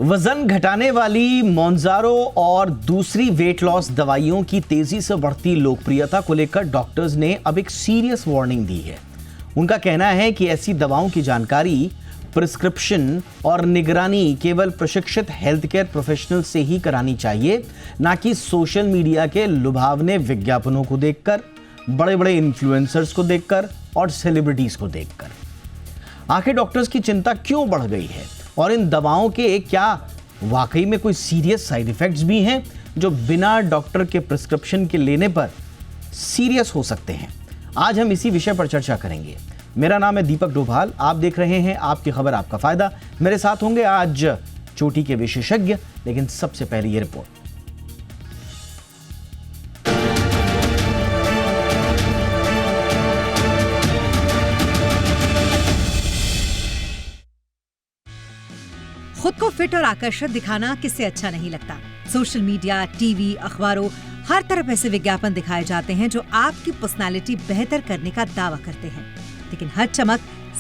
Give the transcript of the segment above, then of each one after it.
वजन घटाने वाली मोंजारो और दूसरी वेट लॉस दवाइयों की तेजी से बढ़ती लोकप्रियता को लेकर डॉक्टर्स ने अब एक सीरियस वार्निंग दी है। उनका कहना है कि ऐसी दवाओं की जानकारी, प्रिस्क्रिप्शन और निगरानी केवल प्रशिक्षित हेल्थ केयर प्रोफेशनल से ही करानी चाहिए, ना कि सोशल मीडिया के लुभावने विज्ञापनों को देखकर, बड़े बड़े इन्फ्लुएंसर्स को देखकर और सेलिब्रिटीज को देखकर। आखिर डॉक्टर्स की चिंता क्यों बढ़ गई है और इन दवाओं के क्या वाकई में कोई सीरियस साइड इफेक्ट्स भी हैं जो बिना डॉक्टर के प्रिस्क्रिप्शन के लेने पर सीरियस हो सकते हैं? आज हम इसी विषय पर चर्चा करेंगे। मेरा नाम है दीपक डोभाल, आप देख रहे हैं आपकी खबर आपका फायदा। मेरे साथ होंगे आज चोटी के विशेषज्ञ, लेकिन सबसे पहले ये रिपोर्ट। खुद को फिट और आकर्षक दिखाना किससे अच्छा नहीं लगता। सोशल मीडिया, टीवी, अखबारों, हर तरफ ऐसे विज्ञापन दिखाए जाते हैं जो आपकी पर्सनालिटी बेहतर करने का दावा करते हैं, लेकिन हर चमक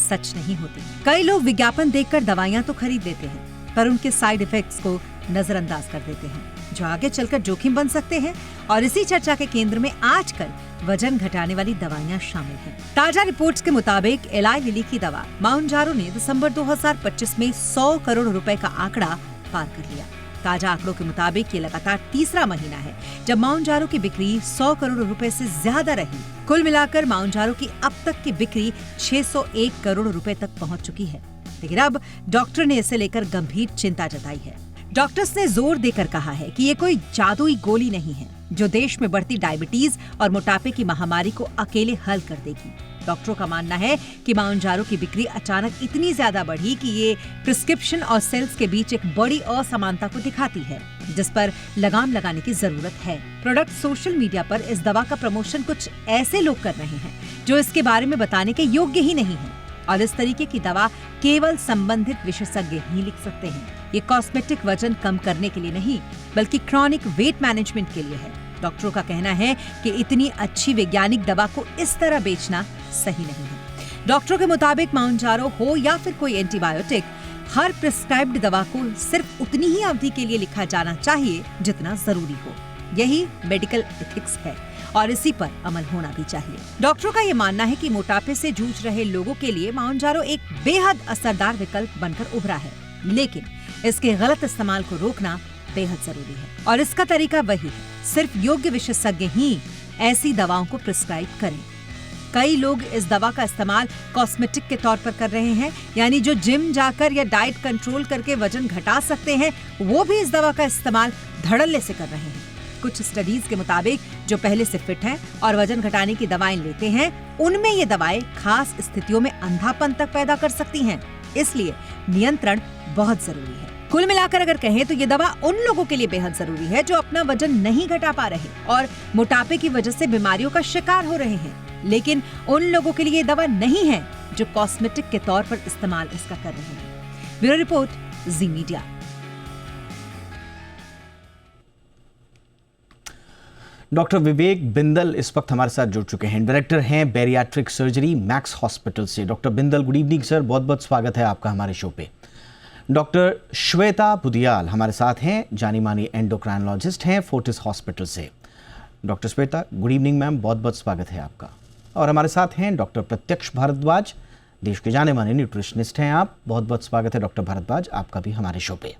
सच नहीं होती। कई लोग विज्ञापन देखकर दवाइयां तो खरीद लेते हैं, पर उनके साइड इफेक्ट्स को नजरअंदाज कर देते हैं, जो आगे चलकर जोखिम बन सकते हैं। और इसी चर्चा के केंद्र में आजकल वजन घटाने वाली दवाइयां शामिल हैं। ताजा रिपोर्ट्स के मुताबिक एलाई लिली की दवा माउंजारो ने दिसंबर 2025 में 100 करोड़ रुपए का आंकड़ा पार कर लिया। ताजा आंकड़ों के मुताबिक ये लगातार तीसरा महीना है जब माउंजारो की बिक्री 100 करोड़ रुपए से ज्यादा रही। कुल मिलाकर माउंजारो की अब तक की बिक्री 601 करोड़ रुपए तक पहुंच चुकी है। लेकिन अब डॉक्टर ने इसे लेकर गंभीर चिंता जताई है। डॉक्टर्स ने जोर देकर कहा है कि ये कोई जादुई गोली नहीं है जो देश में बढ़ती डायबिटीज और मोटापे की महामारी को अकेले हल कर देगी। डॉक्टरों का मानना है कि माउंजारो की बिक्री अचानक इतनी ज्यादा बढ़ी कि ये प्रिस्क्रिप्शन और सेल्स के बीच एक बड़ी असमानता को दिखाती है, जिस पर लगाम लगाने की जरूरत है। प्रोडक्ट सोशल मीडिया पर इस दवा का प्रमोशन कुछ ऐसे लोग कर रहे हैं जो इसके बारे में बताने के योग्य ही नहीं है, और इस तरीके की दवा केवल संबंधित विशेषज्ञ ही लिख सकते हैं। ये कॉस्मेटिक वजन कम करने के लिए नहीं, बल्कि क्रॉनिक वेट मैनेजमेंट के लिए है। डॉक्टरों का कहना है कि इतनी अच्छी वैज्ञानिक दवा को इस तरह बेचना सही नहीं है। डॉक्टरों के मुताबिक माउंजारो हो या फिर कोई एंटीबायोटिक, हर प्रिस्क्राइब्ड दवा को सिर्फ उतनी ही अवधि के लिए लिखा जाना चाहिए जितना जरूरी हो। यही मेडिकल एथिक्स है और इसी पर अमल होना भी चाहिए। डॉक्टरों का ये मानना है कि मोटापे से जूझ रहे लोगों के लिए माउंजारो एक बेहद असरदार विकल्प बनकर उभरा है, लेकिन इसके गलत इस्तेमाल को रोकना बेहद जरूरी है। और इसका तरीका वही है, सिर्फ योग्य विशेषज्ञ ही ऐसी दवाओं को प्रिस्क्राइब करें। कई लोग इस दवा का इस्तेमाल कॉस्मेटिक के तौर पर कर रहे हैं, यानी जो जिम जाकर या डाइट कंट्रोल करके वजन घटा सकते हैं, वो भी इस दवा का इस्तेमाल धड़ल्ले से कर रहे हैं। कुछ स्टडीज के मुताबिक जो पहले से फिट हैं और वजन घटाने की दवाएं लेते हैं, उनमें ये दवाएं खास स्थितियों में अंधापन तक पैदा कर सकती हैं। इसलिए नियंत्रण बहुत जरूरी है। कुल मिलाकर अगर कहें तो ये दवा उन लोगों के लिए बेहद जरूरी है जो अपना वजन नहीं घटा पा रहे और मोटापे की वजह से बीमारियों का शिकार हो रहे हैं, लेकिन उन लोगों के लिए ये दवा नहीं है जो कॉस्मेटिक के तौर पर इस्तेमाल इसका कर रहे हैं। ब्यूरो रिपोर्ट, जी मीडिया। डॉक्टर विवेक बिंदल इस वक्त हमारे साथ जुड़ चुके हैं, डायरेक्टर हैं बैरियाट्रिक सर्जरी मैक्स हॉस्पिटल से। Doctor Bindal, good evening sir, बहुत बहुत स्वागत है आपका हमारे शो पे। डॉक्टर श्वेता बुदियाल हमारे साथ हैं, जानी मानी एंडोक्राइनोलॉजिस्ट हैं फोर्टिस हॉस्पिटल से। Doctor Shweta, good evening ma'am, बहुत बहुत स्वागत है आपका। और हमारे साथ हैं डॉक्टर प्रत्यक्ष भारद्वाज, देश के जाने माने न्यूट्रिशनिस्ट हैं आप, बहुत बहुत स्वागत है डॉक्टर भारद्वाज आपका भी हमारे शो पे।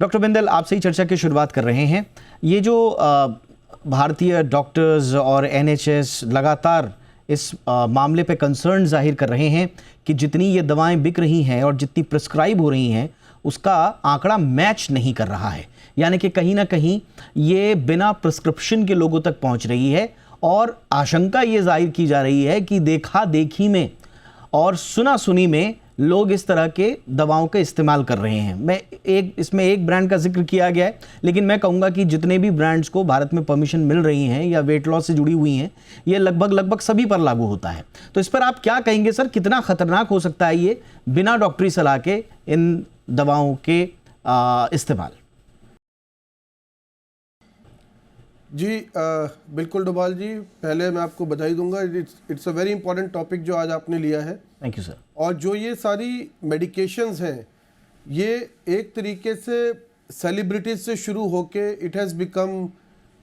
डॉक्टर बिंदल, आपसे ही चर्चा की शुरुआत कर रहे हैं। ये जो भारतीय डॉक्टर्स और NHS लगातार इस मामले पे कंसर्न जाहिर कर रहे हैं कि जितनी ये दवाएं बिक रही हैं और जितनी प्रिस्क्राइब हो रही हैं, उसका आंकड़ा मैच नहीं कर रहा है, यानी कि कहीं ना कहीं ये बिना प्रिस्क्रिप्शन के लोगों तक पहुंच रही है। और आशंका ये जाहिर की जा रही है कि देखा देखी में और सुना सुनी में लोग इस तरह के दवाओं का इस्तेमाल कर रहे हैं। इसमें एक ब्रांड का जिक्र किया गया है, लेकिन मैं कहूँगा कि जितने भी ब्रांड्स को भारत में परमिशन मिल रही हैं या वेट लॉस से जुड़ी हुई हैं, ये लगभग सभी पर लागू होता है। तो इस पर आप क्या कहेंगे सर, कितना खतरनाक हो सकता है ये बिना डॉक्टरी सलाह के इन दवाओं के इस्तेमाल? जी बिल्कुल डोभाल जी, पहले मैं आपको बधाई दूंगा। It's a very important topic जो आज आपने लिया है। Thank you sir. और जो ये सारी मेडिकेशंस हैं ये एक तरीके से सेलिब्रिटीज से शुरू होके it has become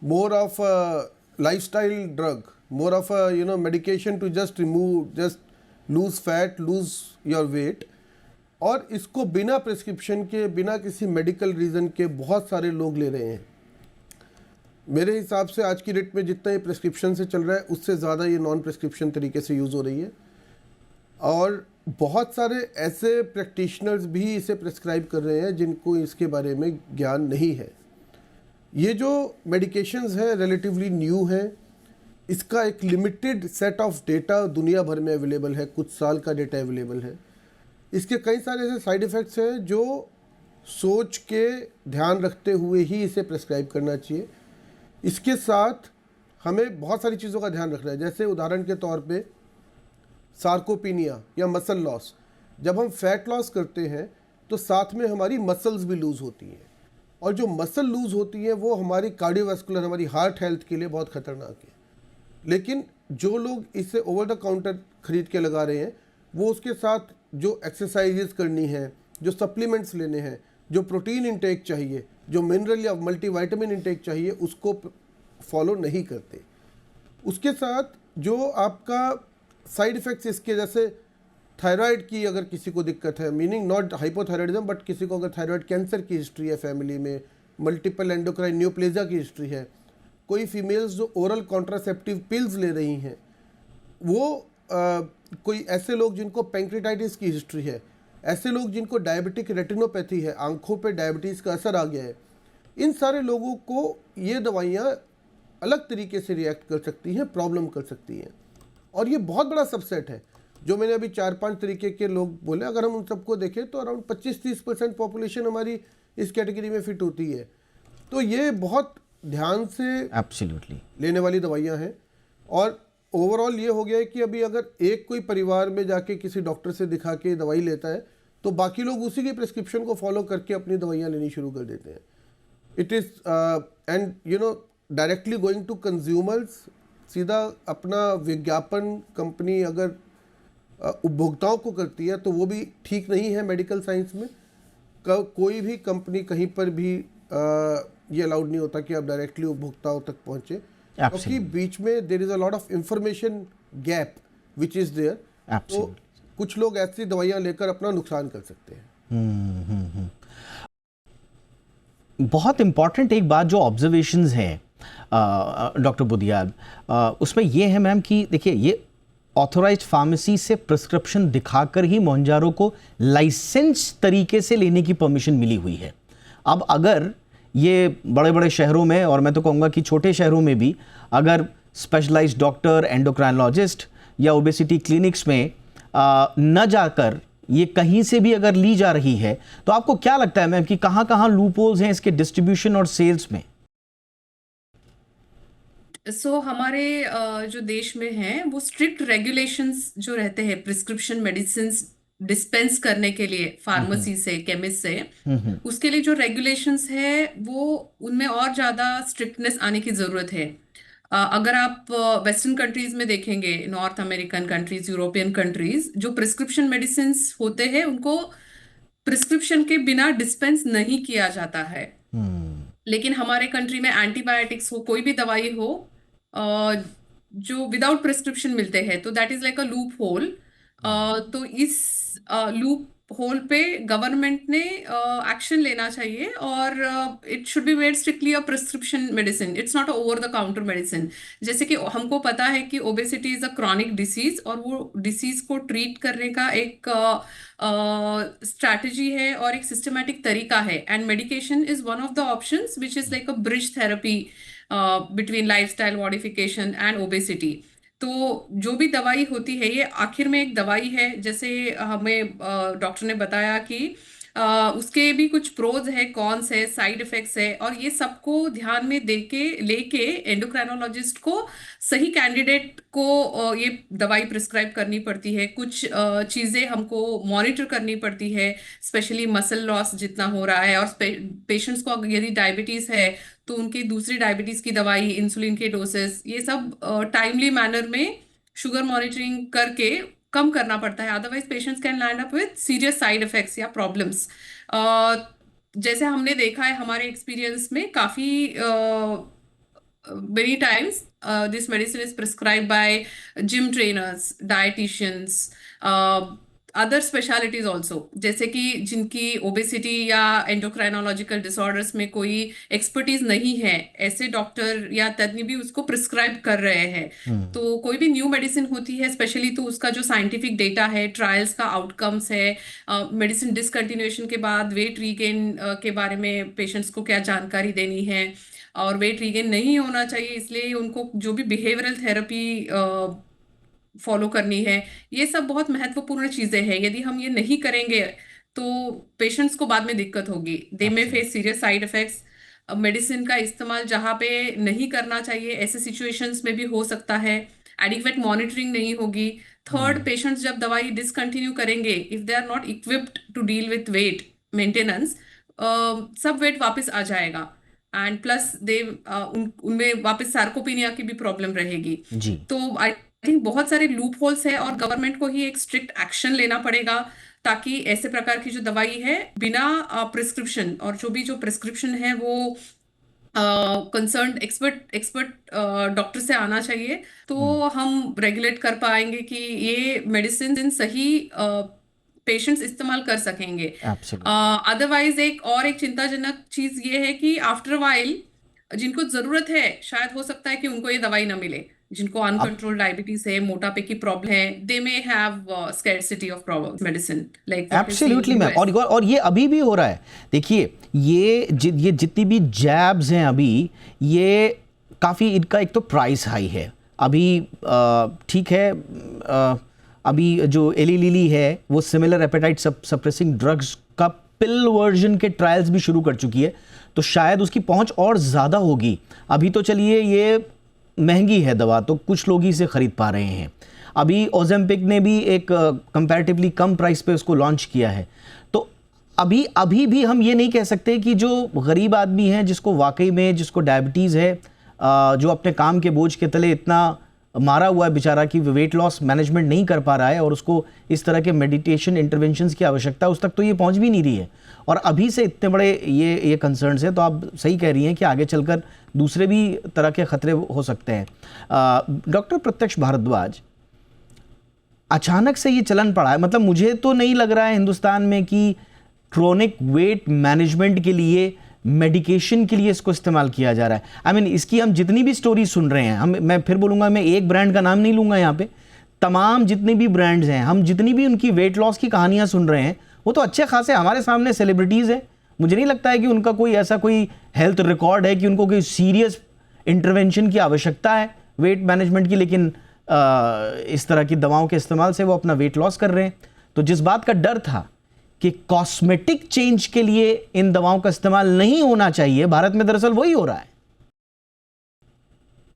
more of a lifestyle drug, more of a medication to just lose fat, lose your weight. और इसको बिना प्रिस्क्रिप्शन के, बिना किसी मेडिकल रीज़न के बहुत सारे लोग ले रहे हैं। मेरे हिसाब से आज की डेट में जितना ये प्रिस्क्रिप्शन से चल रहा है उससे ज़्यादा ये नॉन प्रिस्क्रिप्शन तरीके से यूज़ हो रही है। और बहुत सारे ऐसे प्रैक्टिशनर्स भी इसे प्रिस्क्राइब कर रहे हैं जिनको इसके बारे में ज्ञान नहीं है। ये जो मेडिकेशंस हैं रिलेटिवली न्यू हैं, इसका एक लिमिटेड सेट ऑफ डेटा दुनिया भर में अवेलेबल है, कुछ साल का डेटा अवेलेबल है। इसके कई सारे ऐसे साइड इफ़ेक्ट्स हैं जो सोच के ध्यान रखते हुए ही इसे प्रिस्क्राइब करना चाहिए। इसके साथ हमें बहुत सारी चीज़ों का ध्यान रखना है, जैसे उदाहरण के तौर पे सार्कोपीनिया या मसल लॉस। जब हम फैट लॉस करते हैं तो साथ में हमारी मसल्स भी लूज़ होती हैं, और जो मसल लूज़ होती हैं वो हमारी कार्डियोवैस्कुलर, हमारी हार्ट हेल्थ के लिए बहुत ख़तरनाक है। लेकिन जो लोग इसे ओवर द काउंटर ख़रीद के लगा रहे हैं, वो उसके साथ जो एक्सरसाइजेस करनी है, जो सप्लीमेंट्स लेने हैं, जो प्रोटीन इंटेक चाहिए, जो मिनरल या मल्टीविटामिन इंटेक चाहिए, उसको फॉलो नहीं करते। उसके साथ जो आपका साइड इफ़ेक्ट्स इसके, जैसे थायराइड की अगर किसी को दिक्कत है, मीनिंग नॉट हाइपोथायराइडिज्म, बट किसी को अगर थायराइड कैंसर की हिस्ट्री है फैमिली में, मल्टीपल एंडोक्राइन न्यूप्लेजिया की हिस्ट्री है, कोई फीमेल्स जो ओरल कॉन्ट्रासेप्टिव पिल्स ले रही हैं, वो कोई ऐसे लोग जिनको पैंक्रेटाइटिस की हिस्ट्री है, ऐसे लोग जिनको डायबिटिक रेटिनोपैथी है, आंखों पे डायबिटीज़ का असर आ गया है, इन सारे लोगों को ये दवाइयाँ अलग तरीके से रिएक्ट कर सकती हैं, प्रॉब्लम कर सकती हैं। और ये बहुत बड़ा सबसेट है। जो मैंने अभी 4-5 तरीके के लोग बोले, अगर हम उन सबको देखें तो अराउंड 25-30% पॉपुलेशन हमारी इस कैटेगरी में फिट होती है। तो ये बहुत ध्यान से एब्सोल्युटली लेने वाली दवाइयाँ हैं। और ओवरऑल ये हो गया है कि अभी अगर एक कोई परिवार में जाके किसी डॉक्टर से दिखा के दवाई लेता है तो बाकी लोग उसी की प्रिस्क्रिप्शन को फॉलो करके अपनी दवाइयाँ लेनी शुरू कर देते हैं। It is and directly going to consumers, सीधा अपना विज्ञापन कंपनी अगर उपभोक्ताओं को करती है तो वो भी ठीक नहीं है। मेडिकल साइंस में कोई भी कंपनी कहीं पर भी ये अलाउड नहीं होता कि आप डायरेक्टली उपभोक्ताओं तक पहुंचे, क्योंकि बीच में there is a lot of information gap which is there. तो कुछ लोग ऐसी दवाइयां लेकर अपना नुकसान कर सकते हैं। बहुत इंपॉर्टेंट एक बात जो ऑब्जर्वेशंस हैं डॉक्टर बुदियाल, उसमें ये है मैम कि देखिए, ये ऑथोराइज्ड फार्मेसी से प्रिस्क्रिप्शन दिखाकर ही मोहनजारो को लाइसेंस तरीके से लेने की परमिशन मिली हुई है। अब अगर ये बड़े बड़े शहरों में, और मैं तो कहूँगा कि छोटे शहरों में भी, अगर स्पेशलाइज्ड डॉक्टर, एंडोक्राइनोलॉजिस्ट या ओबेसिटी क्लिनिक्स में न जाकर ये कहीं से भी अगर ली जा रही है, तो आपको क्या लगता है मैम कि कहाँ कहाँ लूपहोल्स हैं इसके डिस्ट्रीब्यूशन और सेल्स में? हमारे जो देश में हैं वो स्ट्रिक्ट रेगुलेशंस जो रहते हैं प्रिस्क्रिप्शन मेडिसिन डिस्पेंस करने के लिए फार्मेसी से, केमिस्ट से, उसके लिए जो रेगुलेशंस है वो उनमें और ज़्यादा स्ट्रिक्टनेस आने की ज़रूरत है। अगर आप वेस्टर्न कंट्रीज में देखेंगे, north American countries, European countries, जो प्रिस्क्रिप्शन मेडिसिन होते हैं उनको प्रिस्क्रिप्शन के बिना डिस्पेंस नहीं किया जाता है। लेकिन हमारे कंट्री में एंटीबायोटिक्स हो, कोई भी दवाई हो जो विदाउट प्रिस्क्रिप्शन मिलते हैं, तो that is like a loop hole. तो इस लूप होल पे गवर्नमेंट ने एक्शन लेना चाहिए, और it should be made strictly a prescription medicine, it's not over the counter medicine. जैसे कि हमको पता है कि obesity is a chronic disease, और वो डिसीज को ट्रीट करने का एक स्ट्रैटेजी है और एक सिस्टमैटिक तरीका है, and medication is one of the options which is like a bridge therapy between lifestyle modification and obesity. तो जो भी दवाई होती है ये आखिर में एक दवाई है। जैसे हमें डॉक्टर ने बताया कि उसके भी कुछ प्रोज है, कॉन्स है, साइड इफेक्ट्स है, और ये सबको ध्यान में देके लेके एंडोक्राइनोलॉजिस्ट को सही कैंडिडेट को ये दवाई प्रिस्क्राइब करनी पड़ती है। कुछ चीज़ें हमको मॉनिटर करनी पड़ती है, स्पेशली मसल लॉस जितना हो रहा है, और पेशेंट्स को यदि डायबिटीज़ है तो उनकी दूसरी डायबिटीज़ की दवाई, इंसुलिन के डोसेस, ये सब टाइमली मैनर में शुगर मॉनिटरिंग करके कम करना पड़ता है, otherwise patients can land up with serious side effects या प्रॉब्लम्स। जैसे हमने देखा है हमारे एक्सपीरियंस में काफी many times this medicine is prescribed by gym trainers, dietitians, other specialities also, जैसे कि जिनकी ओबेसिटी या एंडोक्राइनोलॉजिकल डिसऑर्डर्स में कोई एक्सपर्टीज नहीं है, ऐसे डॉक्टर या तज्ञ भी उसको प्रिस्क्राइब कर रहे हैं। तो कोई भी न्यू मेडिसिन होती है स्पेशली, तो उसका जो साइंटिफिक डेटा है, ट्रायल्स का आउटकम्स है, मेडिसिन डिसकंटिन्यूएशन के बाद वेट रीगेन के बारे में पेशेंट्स को क्या जानकारी देनी है, और वेट रीगेन नहीं होना चाहिए इसलिए उनको जो भी बिहेवियरल थेरेपी फॉलो करनी है, ये सब बहुत महत्वपूर्ण चीजें हैं। यदि हम ये नहीं करेंगे तो पेशेंट्स को बाद में दिक्कत होगी, they may face serious side effects. Medicine का इस्तेमाल जहाँ पे नहीं करना चाहिए ऐसे सिचुएशंस में भी हो सकता है, एडिक्वेट मॉनिटरिंग नहीं होगी। थर्ड, पेशेंट्स जब दवाई डिसकंटिन्यू करेंगे, if they are not equipped to deal with weight maintenance, सब वेट वापस आ जाएगा, एंड प्लस दे उनमें वापस सार्कोपिनिया की भी प्रॉब्लम रहेगी। जी। तो आई थिंक बहुत सारे लूप होल्स है और गवर्नमेंट को ही एक स्ट्रिक्ट एक्शन लेना पड़ेगा ताकि ऐसे प्रकार की जो दवाई है बिना प्रिस्क्रिप्शन, और जो प्रिस्क्रिप्शन है वो कंसर्न एक्सपर्ट डॉक्टर से आना चाहिए, तो हम रेगुलेट कर पाएंगे कि ये मेडिसिन सही पेशेंट्स इस्तेमाल कर सकेंगे। अदरवाइज एक चिंताजनक चीज ये है कि आफ्टर वाइल जिनको जरूरत है शायद हो सकता है कि उनको ये दवाई ना मिले, जिनको अनकंट्रोल्ड डायबिटीज है, मोटापे की प्रॉब्लम है, they may have scarcity of medicine like absolutely ma'am. और ये अभी भी हो रहा है। देखिए ये जितनी भी जैब्स हैं अभी, ये काफ़ी, इनका एक तो प्राइस हाई है अभी। ठीक है, अभी जो एली लिली है वो सिमिलर एपेटाइट सप्रेसिंग ड्रग्स का पिल वर्जन के ट्रायल्स भी शुरू कर चुकी है, तो शायद उसकी पहुंच और ज़्यादा होगी। अभी तो चलिए ये महंगी है दवा, तो कुछ लोग ही इसे ख़रीद पा रहे हैं। अभी ओजेम्पिक ने भी एक कंपैरेटिवली कम प्राइस पे उसको लॉन्च किया है। तो अभी भी हम ये नहीं कह सकते कि जो गरीब आदमी है, जिसको वाकई में जिसको डायबिटीज़ है, जो अपने काम के बोझ के तले इतना मारा हुआ है बेचारा कि वेट लॉस मैनेजमेंट नहीं कर पा रहा है और उसको इस तरह के मेडिटेशन इंटरवेंशंस की आवश्यकता, उस तक तो ये पहुंच भी नहीं रही है। और अभी से इतने बड़े ये कंसर्न्स हैं, तो आप सही कह रही हैं कि आगे चलकर दूसरे भी तरह के खतरे हो सकते हैं। डॉक्टर प्रत्यक्ष भारद्वाज, अचानक से ये चलन पड़ा है, मतलब मुझे तो नहीं लग रहा है हिंदुस्तान में कि क्रोनिक वेट मैनेजमेंट के लिए, मेडिकेशन के लिए इसको इस्तेमाल किया जा रहा है। आई मीन इसकी हम जितनी भी स्टोरी सुन रहे हैं, मैं फिर बोलूँगा, मैं एक ब्रांड का नाम नहीं लूँगा यहाँ पे, तमाम जितनी भी ब्रांड्स हैं, हम जितनी भी उनकी वेट लॉस की कहानियाँ सुन रहे हैं, वो तो अच्छे खासे हमारे सामने सेलिब्रिटीज़ हैं। मुझे नहीं लगता है कि उनका कोई ऐसा कोई हेल्थ रिकॉर्ड है कि उनको कोई सीरियस इंटरवेंशन की आवश्यकता है वेट मैनेजमेंट की, लेकिन इस तरह की दवाओं के इस्तेमाल से वो अपना वेट लॉस कर रहे हैं। तो जिस बात का डर था कि कॉस्मेटिक चेंज के लिए इन दवाओं का इस्तेमाल नहीं होना चाहिए, भारत में दरअसल वही हो रहा है।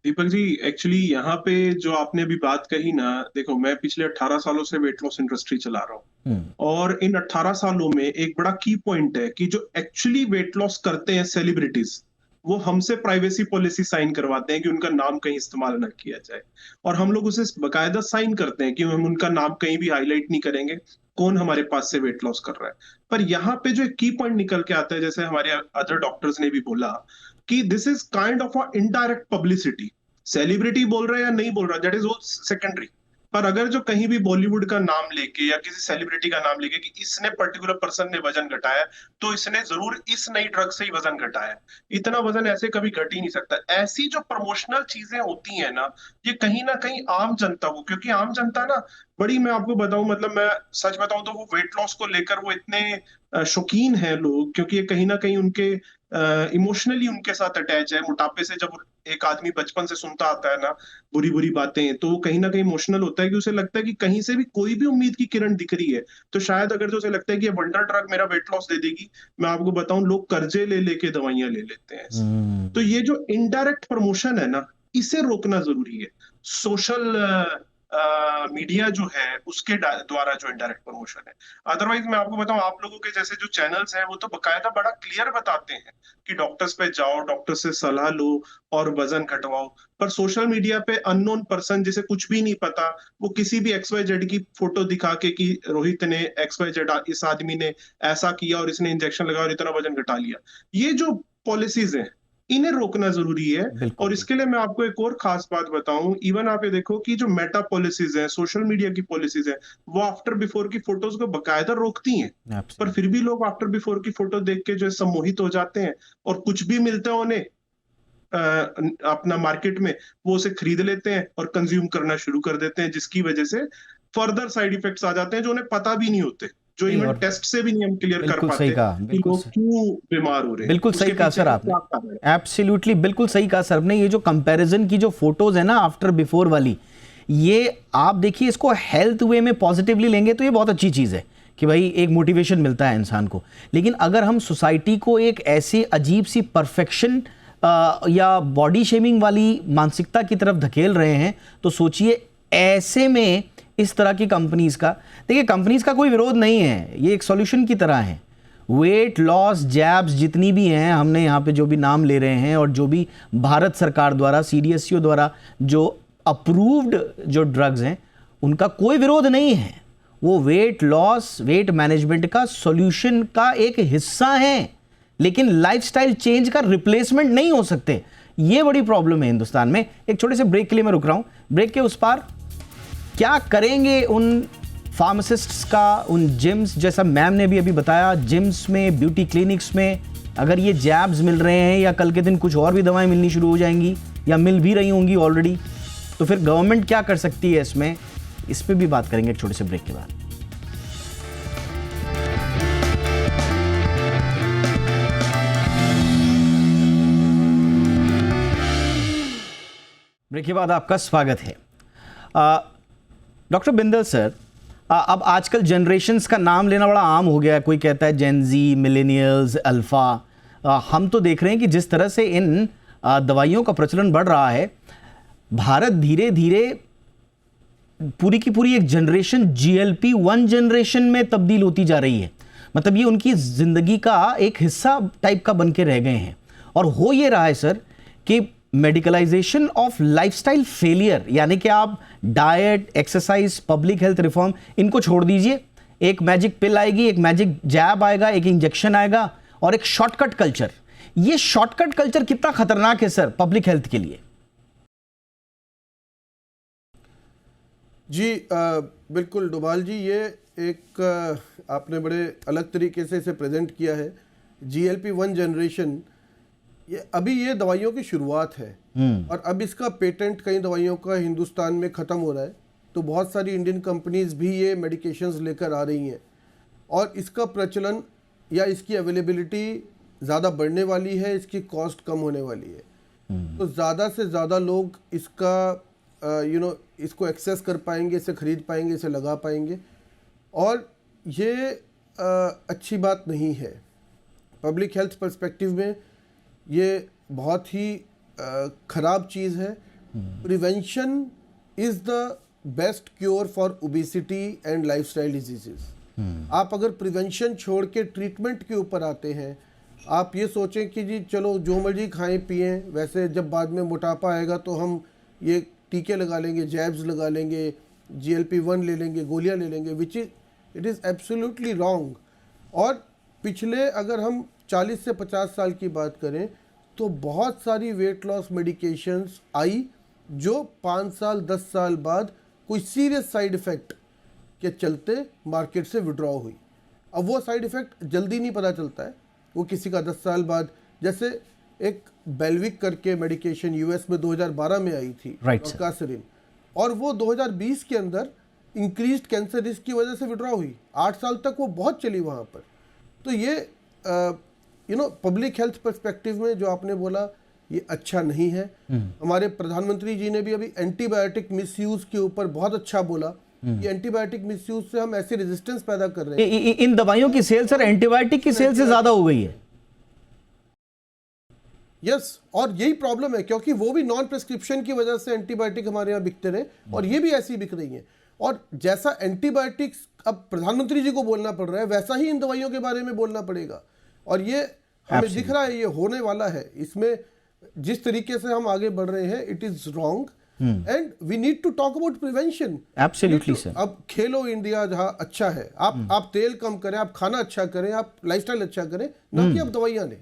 दीपक जी, एक्चुअली यहाँ पे जो आपने अभी बात कही ना, देखो मैं पिछले 18 सालों से वेट लॉस इंडस्ट्री चला रहा हूँ, और इन 18 सालों में एक बड़ा की पॉइंट है कि जो एक्चुअली वेट लॉस करते हैं सेलिब्रिटीज, वो हमसे प्राइवेसी पॉलिसी साइन करवाते हैं कि उनका नाम कहीं इस्तेमाल ना किया जाए, और हम लोग उसे बकायदा साइन करते हैं कि हम उनका नाम कहीं भी हाईलाइट नहीं करेंगे, कौन हमारे पास से वेट लॉस कर रहा है। पर यहाँ पे जो एक की पॉइंट निकल के आता है, जैसे हमारे अदर डॉक्टर्स ने भी बोला कि this is kind of a indirect publicity. Celebrity बोल रहा है या नहीं बोल रहा, दैट इज वो सेकेंडरी। पर अगर जो कहीं भी बॉलीवुड का नाम लेके या किसी सेलिब्रिटी का नाम लेके कि इसने पर्टिकुलर पर्सन ने वजन घटाया, तो इसने जरूर इस नई ड्रग से ही वजन घटाया, इतना वजन ऐसे कभी घट ही नहीं सकता। ऐसी जो प्रमोशनल चीजें होती हैं ना, ये कहीं ना कहीं आम जनता को, क्योंकि आम जनता ना बड़ी, मैं आपको बताऊं, मतलब मैं सच बताऊं तो वो वेट लॉस को लेकर वो इतने शौकीन है लोग, क्योंकि ये कहीं ना कहीं उनके इमोशनली उनके साथ अटैच है। मोटापे से जब एक आदमी बचपन से सुनता आता है ना बुरी बुरी बातें, तो कहीं ना कहीं इमोशनल होता है कि उसे लगता है कि कहीं से भी कोई भी उम्मीद की किरण दिख रही है, तो शायद अगर जो उसे लगता है कि ये वंडर ड्रग मेरा वेट लॉस दे देगी, मैं आपको बताऊं लोग कर्जे ले लेके दवाइयां ले लेते हैं। तो ये जो इनडायरेक्ट प्रमोशन है ना, इसे रोकना जरूरी है। सोशल मीडिया जो है उसके द्वारा जो इनडायरेक्ट प्रमोशन है। अदरवाइज मैं आपको बताऊं, आप लोगों के जैसे जो चैनल्स हैं वो तो बकायदा बड़ा क्लियर बताते हैं कि डॉक्टर्स पे जाओ, डॉक्टर से सलाह लो और वजन घटवाओ। पर सोशल मीडिया पे अननोन पर्सन जिसे कुछ भी नहीं पता, वो किसी भी XYZ की फोटो दिखा के कि रोहित ने XYZ, इस आदमी ने ऐसा किया और इसने इंजेक्शन लगाया और इतना वजन घटा लिया, ये जो पॉलिसीज हैं इन्हें रोकना जरूरी है। बिल्कुल और इसके लिए मैं आपको एक और खास बात बताऊं, इवन आप ये देखो कि जो मेटा पॉलिसीज है, सोशल मीडिया की पॉलिसीज है, वो आफ्टर बिफोर की फोटोज को बकायदा रोकती हैं। पर Absolutely. फिर भी लोग आफ्टर बिफोर की फोटो देख के जो है सम्मोहित हो जाते हैं और कुछ भी मिलता है उन्हें अपना मार्केट में, वो उसे खरीद लेते हैं और कंज्यूम करना शुरू कर देते हैं, जिसकी वजह से फर्दर साइड इफेक्ट्स आ जाते हैं जो उन्हें पता भी नहीं होते, जो नहीं, इवन और टेस्ट से भी नहीं हम क्लियर कर बिल्कुल सही पाते कहा, कि बिल्कुल लोग क्यों बीमार हो रहे हैं। बिल्कुल उसके सही कहा पीछे सर का आपने, क्या कारण है? एब्सोल्युटली बिल्कुल सही कहा सर आपने। ये जो कंपैरिजन की जो फोटोज है ना आफ्टर बिफोर वाली, ये आप देखिए, इसको हेल्थ वे में पॉजिटिवली लेंगे तो ये बहुत अच्छी चीज़ है कि भाई एक मोटिवेशन मिलता है इंसान को। लेकिन अगर हम सोसाइटी को एक ऐसी अजीब सी परफेक्शन या बॉडी शेमिंग वाली मानसिकता की तरफ धकेल रहे हैं, तो सोचिए ऐसे में इस तरह की कंपनीज का, देखिए कंपनीज का कोई विरोध नहीं है, ये एक सॉल्यूशन की तरह है। वेट लॉस जैब्स जितनी भी हैं, हमने यहाँ पे जो भी नाम ले रहे हैं और जो भी भारत सरकार द्वारा CDSCO द्वारा जो अप्रूव्ड जो ड्रग्स हैं, उनका कोई विरोध नहीं है। वो वेट लॉस, वेट मैनेजमेंट का सॉल्यूशन का एक हिस्सा है, लेकिन लाइफस्टाइल चेंज का रिप्लेसमेंट नहीं हो सकते। ये बड़ी प्रॉब्लम है हिंदुस्तान में। एक छोटे से ब्रेक के लिए मैं रुक रहा हूँ। ब्रेक के उस पार क्या करेंगे उन फार्मासिस्ट्स का, उन जिम्स, जैसा मैम ने भी अभी बताया, जिम्स में, ब्यूटी क्लिनिक्स में अगर ये जैब्स मिल रहे हैं या कल के दिन कुछ और भी दवाएं मिलनी शुरू हो जाएंगी या मिल भी रही होंगी ऑलरेडी, तो फिर गवर्नमेंट क्या कर सकती है इसमें, इस पर भी बात करेंगे एक छोटे से ब्रेक के बाद। ब्रेक के बाद आपका स्वागत है। डॉक्टर बिंदल सर, अब आजकल जनरेशन्स का नाम लेना बड़ा आम हो गया है। कोई कहता है जेन जी, मिलेनियल्स, अल्फ़ा। हम तो देख रहे हैं कि जिस तरह से इन दवाइयों का प्रचलन बढ़ रहा है, भारत धीरे धीरे पूरी की पूरी एक जनरेशन GLP-1 जनरेशन में तब्दील होती जा रही है। मतलब ये उनकी ज़िंदगी का एक हिस्सा टाइप का बन के रह गए हैं। और हो ये रहा है सर कि मेडिकलाइजेशन ऑफ लाइफस्टाइल फेलियर, यानी कि आप diet, exercise, public health reform, इनको छोड़ दीजिए। एक मैजिक पिल आएगी, एक मैजिक जैब आएगा, एक इंजेक्शन आएगा और एक शॉर्टकट कल्चर। ये शॉर्टकट कल्चर कितना खतरनाक है सर पब्लिक हेल्थ के लिए? जी बिल्कुल डोभाल जी, ये एक आपने बड़े अलग तरीके से इसे प्रेजेंट किया है। GLP-1 जनरेशन, ये दवाइयों की शुरुआत है और अब इसका पेटेंट कई दवाइयों का हिंदुस्तान में ख़त्म हो रहा है, तो बहुत सारी इंडियन कंपनीज भी ये मेडिकेशंस लेकर आ रही हैं और इसका प्रचलन या इसकी अवेलेबिलिटी ज़्यादा बढ़ने वाली है, इसकी कॉस्ट कम होने वाली है। तो ज़्यादा से ज़्यादा लोग इसका इसको एक्सेस कर पाएंगे, इसे खरीद पाएंगे, इसे लगा पाएंगे और ये अच्छी बात नहीं है। पब्लिक हेल्थ पर्सपेक्टिव में ये बहुत ही ख़राब चीज़ है। Prevention is the best cure for obesity and lifestyle disease. आप अगर प्रिवेंशन छोड़ के ट्रीटमेंट के ऊपर आते हैं, आप ये सोचें कि जी चलो जो मर्जी खाएं पिएं, वैसे जब बाद में मोटापा आएगा तो हम ये टीके लगा लेंगे, जैब्स लगा लेंगे, GLP-1 ले लेंगे, गोलियां ले लेंगे, which it is absolutely wrong. और पिछले अगर हम 40 से 50 साल की बात करें तो बहुत सारी वेट लॉस मेडिकेशंस आई जो 5 साल 10 साल बाद कोई सीरियस साइड इफ़ेक्ट के चलते मार्केट से विड्रॉ हुई। अब वो साइड इफ़ेक्ट जल्दी नहीं पता चलता है, वो किसी का 10 साल बाद, जैसे एक बेल्विक करके मेडिकेशन US में 2012 में आई थी, डॉर्कासिरिन, और वो 2020 के अंदर इंक्रीज्ड कैंसर रिस्क की वजह से विड्रॉ हुई। 8 साल तक वो बहुत चली वहाँ पर। तो ये पब्लिक हेल्थ पर्सपेक्टिव में जो आपने बोला, ये अच्छा नहीं है। हमारे प्रधानमंत्री जी ने भी अभी एंटीबायोटिक मिसयूज के ऊपर बहुत अच्छा बोला कि एंटीबायोटिक मिसयूज से हम ऐसी रेजिस्टेंस पैदा कर रहे हैं। इन दवाइयों की सेल सर एंटीबायोटिक की सेल से ज्यादा हो गई है। यस, और यही प्रॉब्लम है क्योंकि वो भी नॉन प्रिस्क्रिप्शन की वजह से एंटीबायोटिक हमारे यहाँ बिकते रहे और ये भी ऐसी बिक रही हैं। और जैसा एंटीबायोटिक्स अब प्रधानमंत्री जी को बोलना पड़ रहा है, वैसा ही इन दवाइयों के बारे में बोलना पड़ेगा। और ये हमें दिख रहा है, ये होने वाला है। इसमें जिस तरीके से हम आगे बढ़ रहे हैं, it is wrong and we need to talk about prevention. Absolutely sir. अब खेलो इंडिया जहाँ अच्छा है, आप तेल कम करें, आप खाना अच्छा करें, आप लाइफस्टाइल अच्छा करें, ना कि आप दवाइयाँ लें।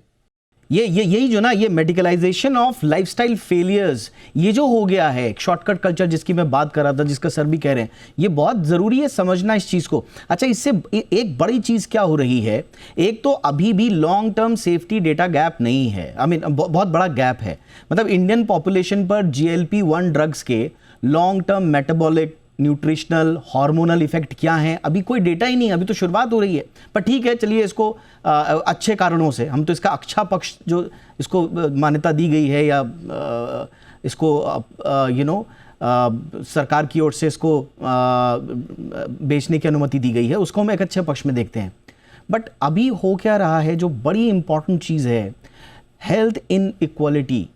यही जो ना, ये मेडिकलाइजेशन ऑफ लाइफस्टाइल फेलियर्स, ये जो हो गया है, एक शॉर्टकट कल्चर जिसकी मैं बात कर रहा था, जिसका सर भी कह रहे हैं, ये बहुत ज़रूरी है समझना इस चीज़ को। अच्छा, इससे एक बड़ी चीज़ क्या हो रही है, एक तो अभी भी long term safety data gap नहीं है, बहुत बड़ा गैप है। मतलब इंडियन पॉपुलेशन पर GLP-1 ड्रग्स के long term metabolic, nutritional, hormonal effect क्या हैं, अभी कोई डेटा ही नहीं, अभी तो शुरुआत हो रही है। पर ठीक है, चलिए इसको अच्छे कारणों से हम तो इसका अच्छा पक्ष जो इसको मान्यता दी गई है, या इसको सरकार की ओर से इसको बेचने की अनुमति दी गई है, उसको हम एक अच्छे पक्ष में देखते हैं। बट अभी हो क्या रहा है, जो बड़ी इंपॉर्टेंट चीज़ है, हेल्थ इन इक्वालिटी।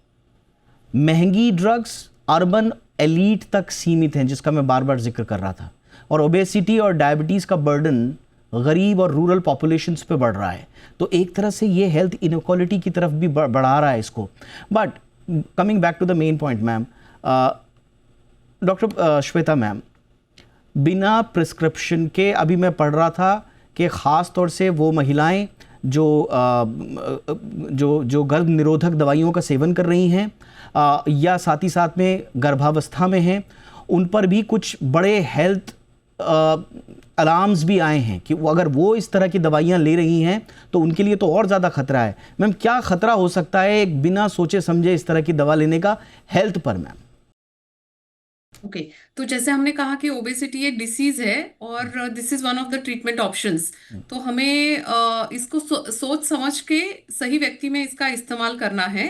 महंगी ड्रग्स अर्बन एलीट तक सीमित हैं, जिसका मैं बार बार जिक्र कर रहा था, और ओबेसिटी और डायबिटीज़ का बर्डन गरीब और रूरल पॉपुलेशंस पे बढ़ रहा है। तो एक तरह से ये हेल्थ इनइक्वालिटी की तरफ भी बढ़ा रहा है इसको। But coming back to the main point ma'am, doctor Shweta ma'am, बिना प्रिस्क्रिप्शन के, अभी मैं पढ़ रहा था कि ख़ास तौर से वो महिलाएं जो गर्भ निरोधक दवाइयों का सेवन कर रही हैं, या साथ ही साथ में गर्भावस्था में हैं, उन पर भी कुछ बड़े हेल्थ अलार्म्स भी आए हैं कि अगर वो इस तरह की दवाइयां ले रही हैं तो उनके लिए तो और ज़्यादा खतरा है। मैम, क्या खतरा हो सकता है एक बिना सोचे समझे इस तरह की दवा लेने का हेल्थ पर मैम? ओके, तो जैसे हमने कहा कि ओबेसिटी एक डिसीज है और this is one of the treatment options. तो हमें इसको सोच समझ के सही व्यक्ति में इसका इस्तेमाल करना है।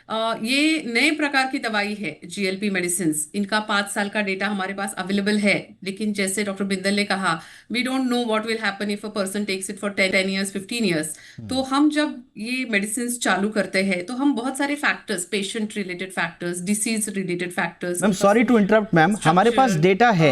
ये नए प्रकार की दवाई है GLP मेडिसिन। इनका 5 साल का डेटा हमारे पास अवेलेबल है, लेकिन जैसे डॉक्टर बिंदल ने कहा, we don't know what will happen if a person takes it for 10 years 15 years. तो हम जब ये मेडिसिन चालू करते हैं तो हम बहुत सारे factors, patient related factors, disease related factors, ma'am sorry to interrupt ma'am, हमारे पास डेटा है,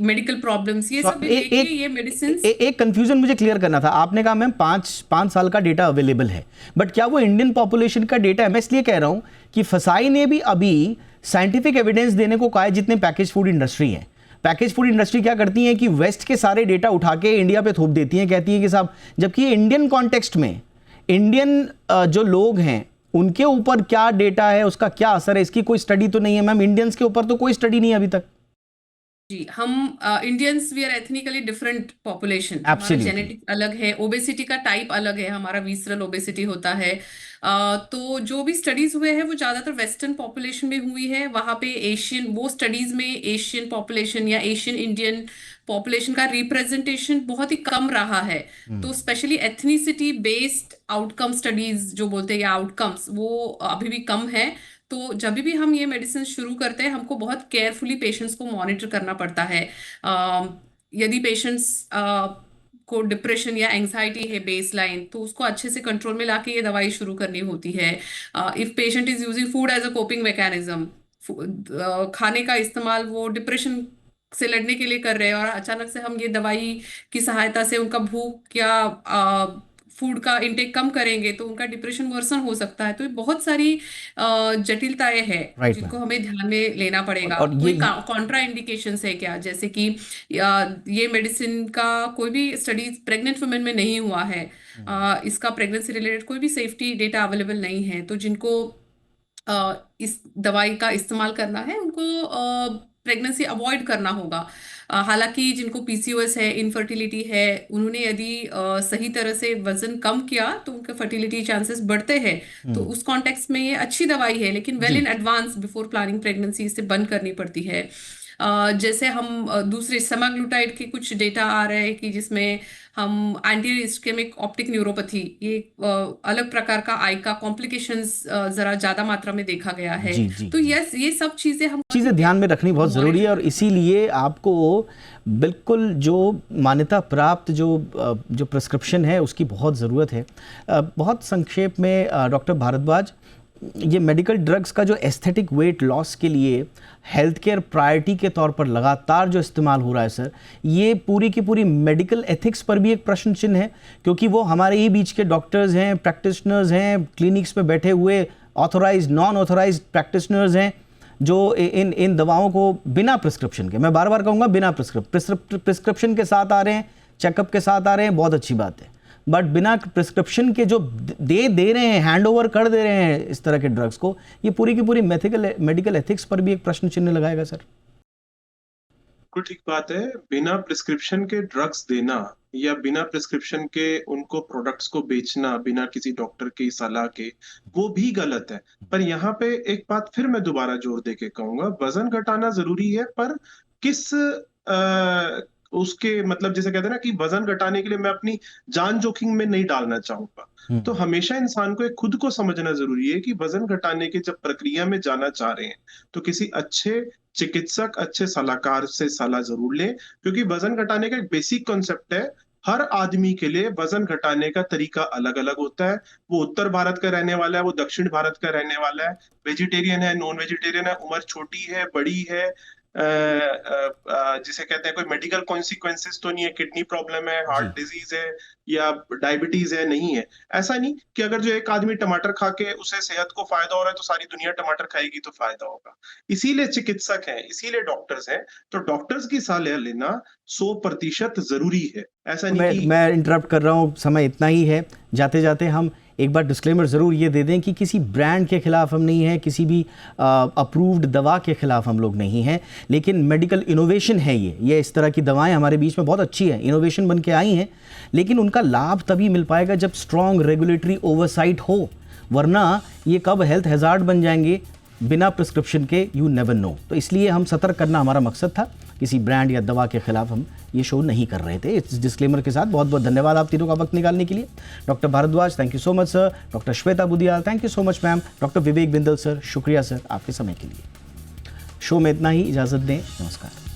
मेडिकल प्रॉब्लम्स, ये सब देखिए ये मेडिसिन। एक कंफ्यूजन मुझे क्लियर करना था। आपने कहा मैम 5 साल का डेटा अवेलेबल है, बट क्या वो इंडियन पॉपुलेशन का डेटा है? मैं इसलिए कह रहा हूं कि फसाई ने भी अभी साइंटिफिक एविडेंस देने को कहा है, जितने पैकेज फूड इंडस्ट्री है। पैकेज फूड इंडस्ट्री क्या करती है कि वेस्ट के सारे डेटा उठा के इंडिया पे थोप देती हैं, कहती है कि साहब, जबकि इंडियन कॉन्टेक्स्ट में इंडियन जो लोग हैं उनके ऊपर क्या डेटा है, उसका क्या असर है, इसकी कोई स्टडी तो नहीं है मैम। इंडियंस के ऊपर तो कोई स्टडी नहीं है अभी तक। जी, हम Indians we are ethnically different population, हमारा जेनेटिक अलग है, ओबेसिटी का टाइप अलग है, हमारा विसरल ओबेसिटी होता है। तो जो भी स्टडीज हुए हैं वो ज्यादातर वेस्टर्न पॉपुलेशन में हुई है। वहां पे एशियन, वो स्टडीज में एशियन पॉपुलेशन या एशियन इंडियन पॉपुलेशन का रिप्रेजेंटेशन बहुत ही कम रहा है। तो specially ethnicity based outcome studies जो बोलते हैं, या आउटकम्स, वो अभी भी कम है। तो जब भी हम ये मेडिसिन शुरू करते हैं, हमको बहुत केयरफुली पेशेंट्स को मॉनिटर करना पड़ता है। यदि पेशेंट्स को डिप्रेशन या एंग्जाइटी है बेस लाइन, तो उसको अच्छे से कंट्रोल में लाके ये दवाई शुरू करनी होती है। If patient is using food as a coping mechanism, खाने का इस्तेमाल वो डिप्रेशन से लड़ने के लिए कर रहे हैं, और अचानक से हम ये दवाई की सहायता से उनका भूख या फूड का इंटेक कम करेंगे तो उनका डिप्रेशन वर्सन हो सकता है। तो ये बहुत सारी जटिलताएं हैं जिनको हमें ध्यान में लेना पड़ेगा। और कोई कॉन्ट्रा इंडिकेशंस है क्या, जैसे कि ये मेडिसिन का कोई भी स्टडी प्रेग्नेंट वुमेन में नहीं हुआ है, इसका प्रेगनेंसी रिलेटेड कोई भी सेफ्टी डेटा अवेलेबल नहीं है। तो जिनको इस दवाई का इस्तेमाल करना है उनको प्रेगनेंसी अवॉइड करना होगा। हालांकि जिनको PCOS है, इनफर्टिलिटी है, उन्होंने यदि सही तरह से वजन कम किया तो उनके फर्टिलिटी चांसेस बढ़ते हैं। तो उस कॉन्टेक्स्ट में ये अच्छी दवाई है, लेकिन well in advance before planning pregnancy इसे बंद करनी पड़ती है। जैसे हम दूसरे समाग्लूटाइड के कुछ डेटा आ रहे हैं कि जिसमें हम एंटी इस्केमिक ऑप्टिक न्यूरोपैथी, ये अलग प्रकार का आई का कॉम्प्लिकेशंस जरा ज्यादा मात्रा में देखा गया है। तो यस, ये सब चीजें ध्यान में रखनी बहुत जरूरी है, और इसीलिए आपको बिल्कुल जो मान्यता प्राप्त जो प्रिस्क्रिप्शन है उसकी बहुत ज़रूरत है। बहुत संक्षेप में डॉक्टर भारद्वाज, ये मेडिकल ड्रग्स का जो एस्थेटिक वेट लॉस के लिए हेल्थ केयर प्रायोरिटी के तौर पर लगातार जो इस्तेमाल हो रहा है सर, ये पूरी की पूरी मेडिकल एथिक्स पर भी एक प्रश्न चिन्ह है, क्योंकि वो हमारे ही बीच के डॉक्टर्स हैं, प्रैक्टिशनर्स हैं, क्लिनिक्स में बैठे हुए ऑथोराइज नॉन ऑथोराइज प्रैक्टिशनर्स हैं जो इन दवाओं को बिना प्रिस्क्रिप्शन के, मैं बार बार कहूँगा बिना प्रिस्क्रिप्शन के साथ आ रहे हैं, चेकअप के साथ आ रहे हैं, बहुत अच्छी बात है, बट बिना प्रिस्क्रिप्शन के जो दे रहे हैं, हैंड ओवर कर दे रहे हैं इस तरह के ड्रग्स को, ये पूरी की पूरी मेडिकल एथिक्स पर भी एक प्रश्न चिन्ह लगाएगा सर। बिल्कुल ठीक बात है। बिना प्रिस्क्रिप्शन के ड्रग्स देना या बिना प्रिस्क्रिप्शन के उनको प्रोडक्ट्स को बेचना बिना किसी डॉक्टर की सलाह के, वो भी गलत है। पर यहाँ पे एक बात फिर मैं दोबारा जोर दे के कहूंगा, वजन घटाना जरूरी है, पर किस उसके मतलब जैसे कहते हैं ना कि वजन घटाने के लिए मैं अपनी जान जोखिम में नहीं डालना चाहूंगा। तो हमेशा इंसान को एक खुद को समझना जरूरी है कि वजन घटाने की जब प्रक्रिया में जाना चाह रहे हैं तो किसी अच्छे चिकित्सक, अच्छे सलाहकार से सलाह जरूर लें, क्योंकि वजन घटाने का एक बेसिक कॉन्सेप्ट है। हर आदमी के लिए वजन घटाने का तरीका अलग अलग होता है। वो उत्तर भारत का रहने वाला है, वो दक्षिण भारत का रहने वाला है, वेजिटेरियन है, नॉन वेजिटेरियन है, उम्र छोटी है, बड़ी है, जिसे कहते हैं कोई मेडिकल कॉन्सिक्वेंसेस तो नहीं है, किडनी प्रॉब्लम है, हार्ट डिजीज है या डायबिटीज है, नहीं है। ऐसा नहीं कि अगर जो एक आदमी टमाटर खा के उसे सेहत को फायदा हो रहा है तो सारी दुनिया टमाटर खाएगी तो फायदा होगा। इसीलिए चिकित्सक हैं, इसीलिए डॉक्टर्स हैं, तो डॉक्टर्स की सलाह लेना 100% जरूरी है। ऐसा नहीं कि मैं इंटरप्ट कर रहा हूँ, समय इतना ही है। जाते जाते हम एक बार डिस्क्लेमर ज़रूर ये दे दें कि किसी ब्रांड के ख़िलाफ़ हम नहीं हैं, किसी भी अप्रूव्ड दवा के ख़िलाफ़ हम लोग नहीं हैं, लेकिन मेडिकल इनोवेशन है ये इस तरह की दवाएं हमारे बीच में बहुत अच्छी हैं, इनोवेशन बन के आई हैं, लेकिन उनका लाभ तभी मिल पाएगा जब स्ट्रॉन्ग रेगुलेटरी ओवरसाइट हो, वरना ये कब हेल्थ हैज़ार्ड बन जाएंगे बिना प्रिस्क्रिप्शन के, यू नेवर नो। तो इसलिए हम सतर्क करना हमारा मकसद था, किसी ब्रांड या दवा के खिलाफ हम ये शो नहीं कर रहे थे। इस डिस्क्लेमर के साथ बहुत बहुत धन्यवाद आप तीनों का वक्त निकालने के लिए। Doctor Bhardwaj, thank you so much sir. Doctor Shweta Budiyal, thank you so much ma'am. Doctor Vivek Bindal sir, शुक्रिया सर आपके समय के लिए। शो में इतना ही, इजाज़त दें, नमस्कार।